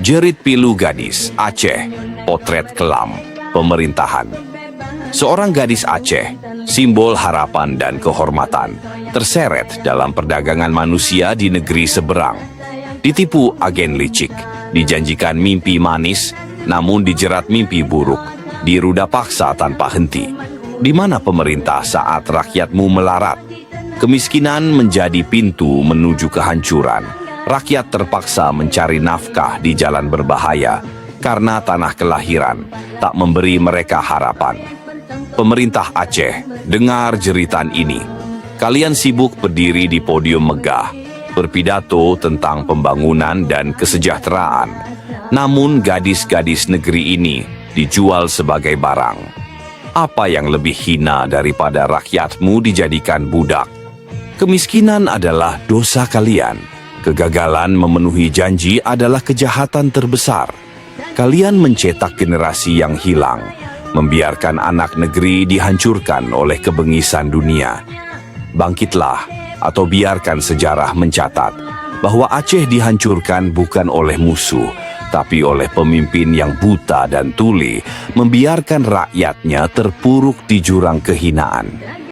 Jerit pilu gadis Aceh, potret kelam, pemerintahan. Seorang gadis Aceh, simbol harapan dan kehormatan, terseret dalam perdagangan manusia di negeri seberang. Ditipu agen licik, dijanjikan mimpi manis, namun dijerat mimpi buruk, diruda paksa tanpa henti. Di mana pemerintah saat rakyatmu melarat? Kemiskinan menjadi pintu menuju kehancuran. Rakyat terpaksa mencari nafkah di jalan berbahaya karena tanah kelahiran tak memberi mereka harapan. Pemerintah Aceh, dengar jeritan ini. Kalian sibuk berdiri di podium megah, berpidato tentang pembangunan dan kesejahteraan. Namun gadis-gadis negeri ini dijual sebagai barang. Apa yang lebih hina daripada rakyatmu dijadikan budak? Kemiskinan adalah dosa kalian. Kegagalan memenuhi janji adalah kejahatan terbesar. Kalian mencetak generasi yang hilang, membiarkan anak negeri dihancurkan oleh kebengisan dunia. Bangkitlah atau biarkan sejarah mencatat bahwa Aceh dihancurkan bukan oleh musuh, tapi oleh pemimpin yang buta dan tuli, membiarkan rakyatnya terpuruk di jurang kehinaan.